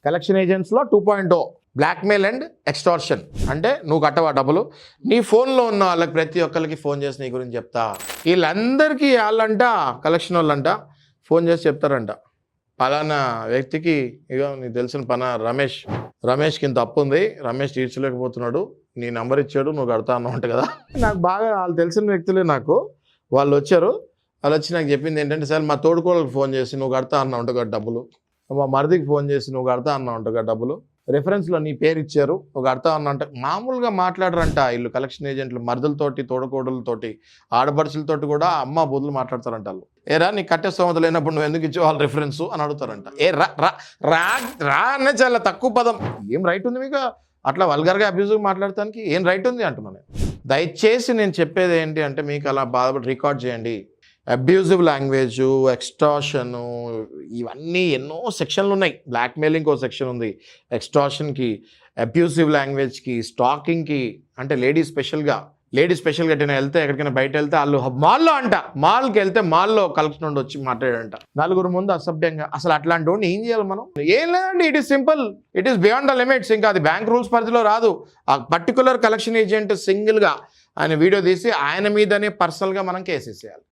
Collection ఏజెంట్స్లో 2.0 blackmail and extortion. అంటే నువ్వు కట్టవా డబ్బులు, నీ ఫోన్లో ఉన్న వాళ్ళకి ప్రతి ఒక్కరికి ఫోన్ చేసి నీ గురించి చెప్తా. వీళ్ళందరికీ వాళ్ళంట కలెక్షన్ వాళ్ళంట ఫోన్ చేసి చెప్తారంట, పలానా వ్యక్తికి ఇక నీకు తెలిసిన రమేష్కి ఇంత అప్పు ఉంది, రమేష్ తీర్చలేకపోతున్నాడు, నీ నెంబర్ ఇచ్చాడు, నువ్వు కడతా అన్నావు కదా. నాకు బాగా వాళ్ళు తెలిసిన వ్యక్తులే, వాళ్ళు వచ్చారు. వాళ్ళు వచ్చి నాకు చెప్పింది ఏంటంటే, సార్ మా తోడుకోళ్ళకి ఫోన్ చేసి నువ్వు కడతా అన్నావు కదా డబ్బులు, మా మరిదికి ఫోన్ చేసి నువ్వు కడతా అన్నావు కదా డబ్బులు, రెఫరెన్స్లో నీ పేరు ఇచ్చారు, నువ్వు కడతా అన్నా అంటే మామూలుగా మాట్లాడరంట వీళ్ళు కలెక్షన్ ఏజెంట్లు. మరుదులతోటి, తోడుకోడలతోటి, ఆడపడుచులతోటి కూడా అమ్మ బుద్ధులు మాట్లాడతారంట వాళ్ళు. ఏరా నీ కట్టే స్తోమత లేనప్పుడు నువ్వు ఎందుకు ఇచ్చావు వాళ్ళ రెఫరెన్స్ అని అడుగుతారంట. రా అనే చాలా తక్కువ పదం. ఏం రైట్ ఉంది మీకు అట్లా వల్గర్గా అబ్యూజివ్ మాట్లాడటానికి? ఏం రైట్ ఉంది అంటున్నాను. దయచేసి నేను చెప్పేది ఏంటి అంటే, మీకు అలా బాధపడి రికార్డ్ చేయండి. అబ్యూజివ్ లాంగ్వేజ్, ఎక్స్టార్షను, ఇవన్నీ ఎన్నో సెక్షన్లు ఉన్నాయి. బ్లాక్మెయిలింగ్కి ఒక సెక్షన్ ఉంది, ఎక్స్టార్షన్కి, అబ్యూజివ్ లాంగ్వేజ్కి, స్టాకింగ్కి. అంటే లేడీస్ స్పెషల్గా ఎటైనా వెళ్తే, ఎక్కడికైనా బయట వెళ్తే వాళ్ళు మాల్కి వెళ్తే మాల్లో కలెక్షన్ నుండి వచ్చి మాట్లాడాడంట నలుగురు ముందు అసభ్యంగా. అసలు అట్లాంటి వాడిని ఏం చేయాలి మనం? ఏం లేదండి, it is simple, it is beyond the limits. ఇంకా అది బ్యాంక్ రూల్స్ పరిధిలో రాదు. ఆ పర్టికులర్ కలెక్షన్ ఏజెంట్ సింగిల్గా ఆయన వీడియో తీసి ఆయన మీదనే పర్సనల్గా మనం కేసు ఇచ్చేయాలి.